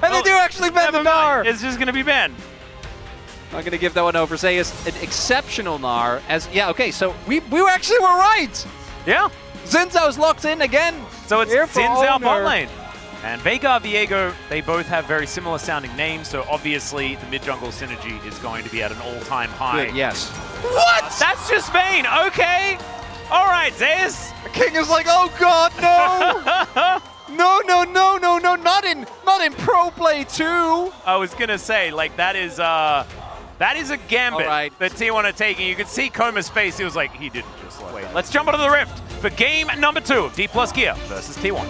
And they do actually ban the Gnar! It's just going to be banned. I'm going to give that one over. Zeus, an exceptional Gnar. Okay, so we actually were right! Yeah. Xin Zhao's locked in again. So it's Here for Xin Zhao Owner. bot lane. And Veigar, Viego, they both have very similar sounding names, so obviously the mid-jungle synergy is going to be at an all-time high. Good, yes. What? That's just Vayne, okay. All right, Zeus. King is like, oh god, no! no, not in pro play 2. I was gonna say, like, that is a gambit that T1 are taking. You could see Koma's face, he was like, he didn't just like wait. Let's jump onto the Rift for game number 2 of D+ Gear versus T1.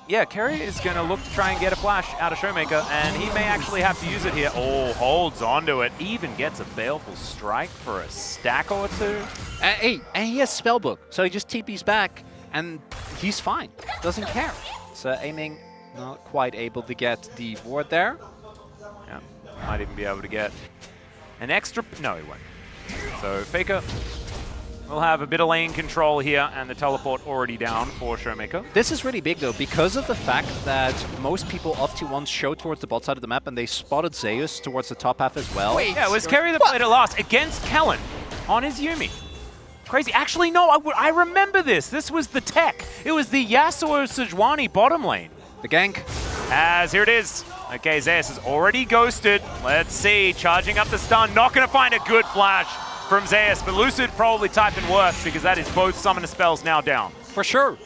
Yeah, Keria is going to look to try and get a flash out of Showmaker, and he may actually have to use it here. Oh, holds onto it. Even gets a Baleful Strike for a stack or two. And he has Spellbook, so he just TP's back, and he's fine. Doesn't care. So aiming, not quite able to get the ward there. Yeah, might even be able to get an extra... No, he won't. So Faker will have a bit of lane control here, and the teleport already down for Showmaker. This is really big, though, because of the fact that most people of T1 show towards the bot side of the map, and they spotted Zeus towards the top half as well. Wait, yeah, it was Keria that played it last against Kellen on his Yuumi. Crazy. Actually, no, I remember this. This was the tech. It was the Yasuo Sejuani bottom lane. The gank. As here it is. Okay, Zeus is already ghosted. Let's see, charging up the stun. Not going to find a good flash from Zeus, but Lucid probably typed in worse because that is both summoner spells now down. For sure.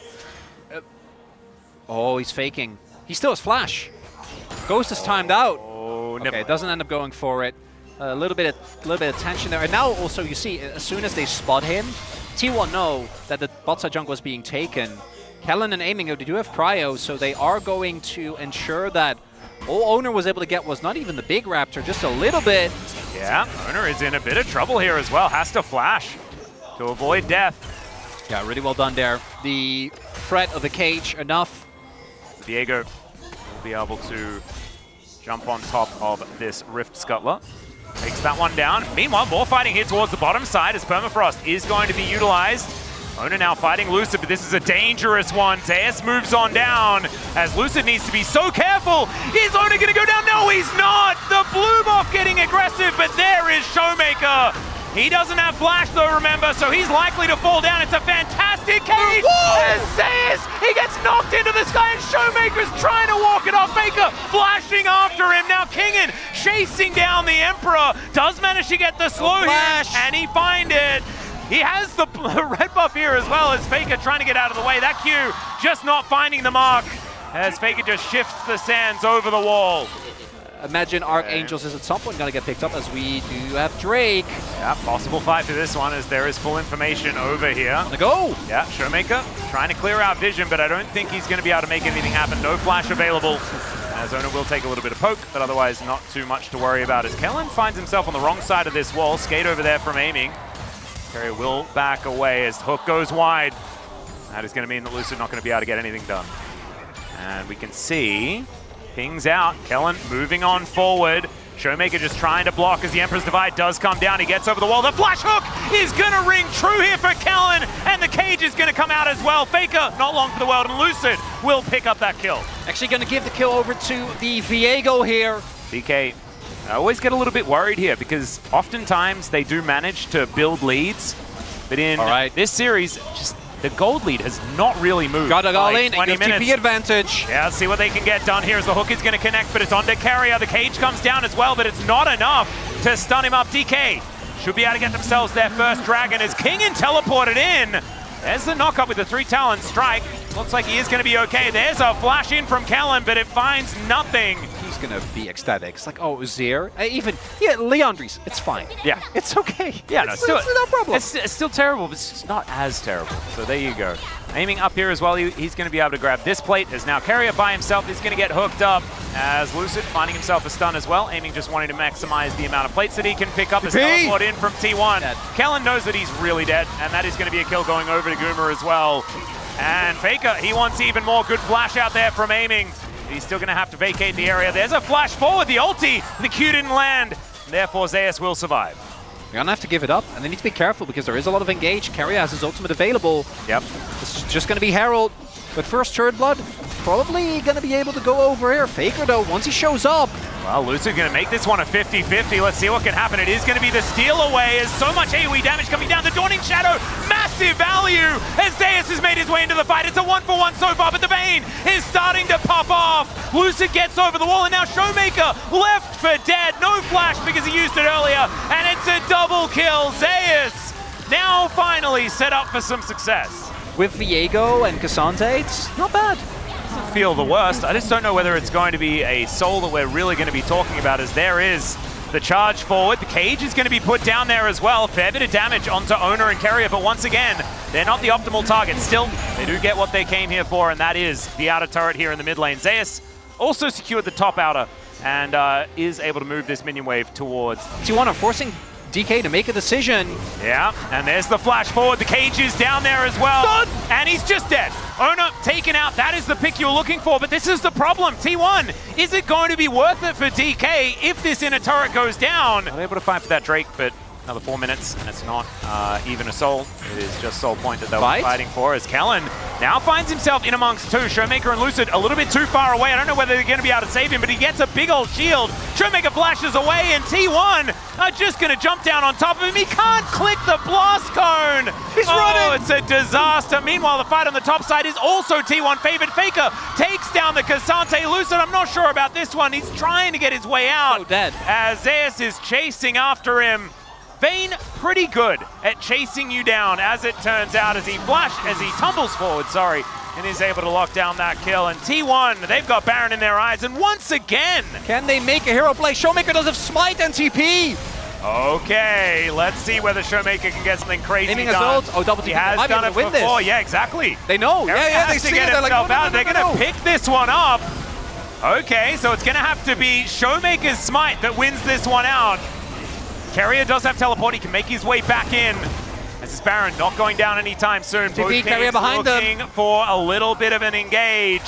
Oh, he's faking. He still has flash. Ghost is timed out. Oh, okay, doesn't end up going for it. A little bit of tension there. And now also you see, as soon as they spot him, T1 know that the bot side jungle is being taken. Kellen and Aiming, they do have prio, so they are going to ensure that all Owner was able to get was not even the big Raptor, just a little bit. Yeah, Owner is in a bit of trouble here as well. Has to flash to avoid death. Yeah, really well done there. The threat of the cage, enough. Viego will be able to jump on top of this Rift Scuttler. Takes that one down. Meanwhile, more fighting here towards the bottom side as Permafrost is going to be utilized. Owner now fighting Lucid, but this is a dangerous one. Zeus moves on down as Lucid needs to be so careful. Is Owner going to go down? No, he's not. The Blue Buff getting aggressive, but there is Showmaker. He doesn't have flash though, remember, so he's likely to fall down. It's a fantastic cage. As Zeus, he gets knocked into the sky, and Showmaker's trying to walk it off. Faker flashing after him. Now Kingen chasing down the Emperor. Does manage to get the slow hit, and he finds it. He has the red buff here as well as Faker trying to get out of the way. That Q just not finding the mark as Faker just shifts the sands over the wall. Imagine Archangels is at some point going to get picked up as we do have Drake. Yeah, possible fight for this one as there is full information over here. The go! Yeah, Showmaker trying to clear out vision, but I don't think he's going to be able to make anything happen. No flash available. As Owner will take a little bit of poke, but otherwise not too much to worry about as Kellen finds himself on the wrong side of this wall. Skate over there from Aiming. Keria will back away as the hook goes wide. That is going to mean that Lucid not going to be able to get anything done. And we can see pings out. Kellen moving on forward. Showmaker just trying to block as the Emperor's Divide does come down. He gets over the wall. The flash hook is going to ring true here for Kellen, and the cage is going to come out as well. Faker, not long for the world, and Lucid will pick up that kill. Actually going to give the kill over to the Viego here. DK, I always get a little bit worried here because oftentimes they do manage to build leads, but in this series, just the gold lead has not really moved. Got to go like in, 20 minutes. TP advantage. Yeah, let's see what they can get done here as the hook is going to connect, but it's onto Keria. The cage comes down as well, but it's not enough to stun him up. DK should be able to get themselves their first dragon as Kingen teleported in. There's the knock-up with the 3 talent strike. Looks like he is going to be okay. There's a flash in from Kellen, but it finds nothing. He's going to be ecstatic. It's like, oh, Zir. Leandris, it's fine. Yeah. It's okay. Yeah, it's no problem. It's still terrible, but it's not as terrible. So there you go. Aiming up here as well, he's going to be able to grab this plate as now Keria by himself is going to get hooked up as Lucid finding himself a stun as well. Aiming just wanting to maximize the amount of plates that he can pick up as teleport in from T1. Kellen knows that he's really dead, and that is going to be a kill going over to Goomer as well. And Faker, he wants even more good flash out there from Aiming. He's still going to have to vacate the area. There's a flash forward, the ulti. The Q didn't land. Therefore, Zeus will survive. They're gonna have to give it up, and they need to be careful because there is a lot of engage. Keria has his ultimate available. Yep. It's just gonna be Herald. But first Third Blood, probably gonna be able to go over here. Faker though, once he shows up. Well, Lucid going to make this one a 50-50. Let's see what can happen. It is going to be the steal away as so much AoE damage coming down. The Dawning Shadow, massive value as Zeus has made his way into the fight. It's a 1-for-1 so far, but the Vayne is starting to pop off. Lucid gets over the wall, and now Showmaker left for dead. No flash because he used it earlier, and it's a double kill. Zeus now finally set up for some success. With Viego and K'Sante, it's not bad. Feel the worst. I just don't know whether it's going to be a soul that we're really going to be talking about, as there is the charge forward. The cage is going to be put down there as well. Fair bit of damage onto Owner and Keria, but once again, they're not the optimal target. Still, they do get what they came here for, and that is the outer turret here in the mid lane. Zeus also secured the top outer and is able to move this minion wave towards T1 are forcing DK to make a decision. Yeah, and there's the flash forward. The cage is down there as well. Done. And he's just dead. Owner taken out. That is the pick you were looking for, but this is the problem. T1, is it going to be worth it for DK if this inner turret goes down? They're able to fight for that Drake, but another 4 minutes, and it's not even a soul. It is just soul point that they were fighting for, as Kellen now finds himself in amongst two. Showmaker and Lucid a little bit too far away. I don't know whether they're going to be able to save him, but he gets a big old shield. Showmaker flashes away, and T1 are just going to jump down on top of him. He can't click the blast cone. He's running. It's a disaster. Meanwhile, the fight on the top side is also T1 favored. Faker takes down the K'Sante. Lucid, I'm not sure about this one. He's trying to get his way out. Oh, dead. As Zeus is chasing after him. Vayne pretty good at chasing you down, as it turns out, as he tumbles forward, and is able to lock down that kill. And T1, they've got Baron in their eyes, and once again, can they make a hero play? Showmaker does have Smite and TP. Okay, let's see whether Showmaker can get something crazy Aiming done. his ult. Oh, double he TP. has done it before. This. Yeah, exactly. They know. Yeah, they see see it. They're like, no, they're going to pick this one up. Okay, so it's going to have to be Showmaker's Smite that wins this one out. Keria does have teleport. He can make his way back in. This is Baron not going down anytime soon. TP, Keria behind them. Looking for a little bit of an engage.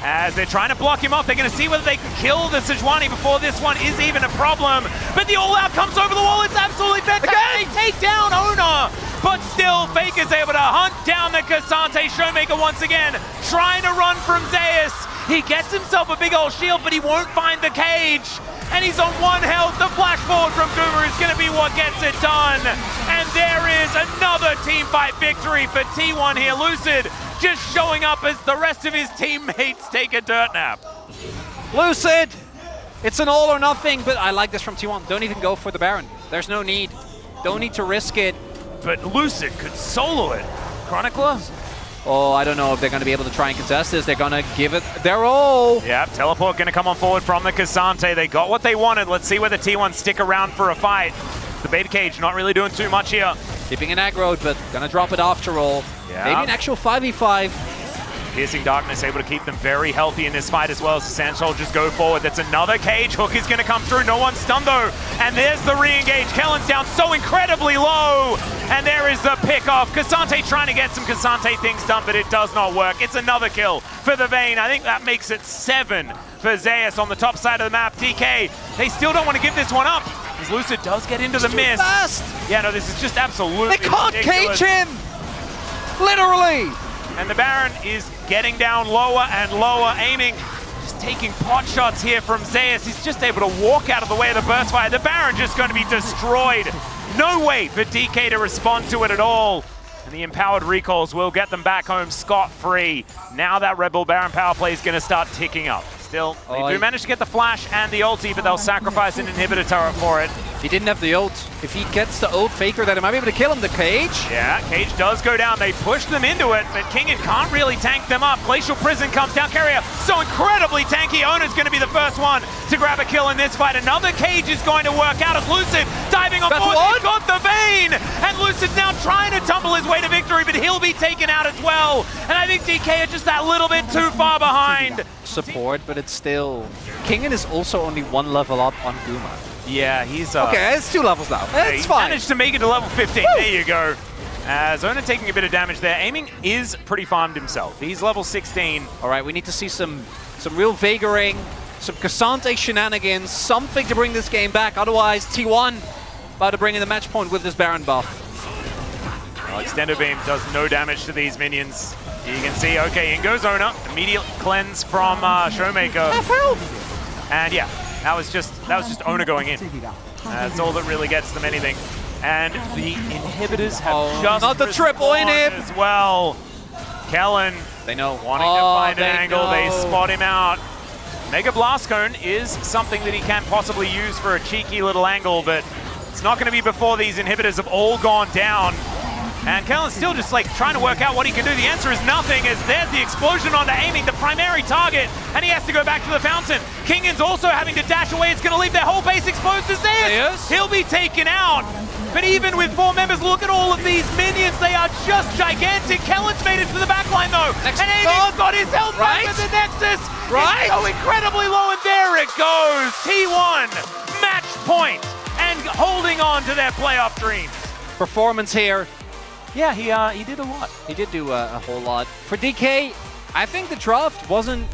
As they're trying to block him off, they're going to see whether they can kill the Sejuani before this one is even a problem. But the all-out comes over the wall. It's absolutely fantastic. They take down Owner. But still, Faker's able to hunt down the K'Sante. Showmaker once again trying to run from Zeus. He gets himself a big old shield, but he won't find the cage. And he's on 1 health. The flash forward from Goomer is going to be what gets it done. And there is another team fight victory for T1 here. Lucid just showing up as the rest of his teammates take a dirt nap. Lucid, it's an all or nothing, but I like this from T1. Don't even go for the Baron. There's no need. Don't need to risk it. But Lucid could solo it. Chronicler? Oh, I don't know if they're going to be able to try and contest this. They're going to give it their all. Yeah, teleport going to come on forward from the K'Sante. They got what they wanted. Let's see whether T1 stick around for a fight. The Baby Cage not really doing too much here. Keeping an aggro, but going to drop it after all. Yeah. Maybe an actual 5v5. Piercing Darkness able to keep them very healthy in this fight as well as the Sand Soldiers go forward. That's another cage. Hook is going to come through. No one's stunned though. And there's the re-engage. Kellen's down so incredibly low. And there is the pick-off. K'Sante trying to get some K'Sante things done, but it does not work. It's another kill for the Vayne. I think that makes it 7 for Zeus on the top side of the map. DK, they still don't want to give this one up. As Lucid does get into the mist. Fast. Yeah, no, this is just absolutely They can't ridiculous. cage him. Literally. And the Baron is getting down lower and lower, aiming, just taking pot shots here from Zeus. He's just able to walk out of the way of the burst fire. The Baron just going to be destroyed. No way for DK to respond to it at all. And the empowered recalls will get them back home scot-free. Now that Rebel Baron power play is going to start ticking up. Still, they do manage to get the flash and the ulti, but they'll sacrifice an inhibitor turret for it. He didn't have the ult. If he gets the ult Faker, then he might be able to kill him. The cage. Yeah, cage does go down. They push them into it, but Kingen can't really tank them up. Glacial Prison comes down. Keria so incredibly tanky. Owner's going to be the first one to grab a kill in this fight. Another cage is going to work out as Lucid diving on board. He's got the Vayne, and Lucid's now trying to tumble his way to victory, but he'll be taken out as well. And I think DK are just that little bit too far behind. Support, but it's still... Kingen is also only 1 level up on Guma. Yeah, he's... okay, it's 2 levels now. It's fine. Managed to make it to level 15. Woo! There you go. Zona taking a bit of damage there. Aiming is pretty farmed himself. He's level 16. All right, we need to see some real Vagoring, some K'Sante shenanigans, something to bring this game back. Otherwise, T1 about to bring in the match point with this Baron buff. Well, Extendo Beam does no damage to these minions. You can see, okay, in goes Ona. Immediate cleanse from Showmaker. Half health! And yeah, that was just Ona going in. That's all that really gets them anything. And the inhibitors have just not the triple inhib as well. Kellen, they know. Wanting to find an angle, they spot him out. Mega Blast Cone is something that he can possibly use for a cheeky little angle, but it's not going to be before these inhibitors have all gone down. And Kellen's still just like trying to work out what he can do. The answer is nothing, as there's the explosion onto Aiming, the primary target, and he has to go back to the fountain. Kingan's also having to dash away. It's going to leave their whole base exposed as theirs. He'll be taken out. But even with 4 members, look at all of these minions. They are just gigantic. Kellen's made it to the backline though. And Aiming's got his health back at the Nexus. It's so incredibly low, and there it goes. T1, match point, and holding on to their playoff dreams. Performance here. Yeah, he did a lot. He did do a whole lot. For DK, I think the draft wasn't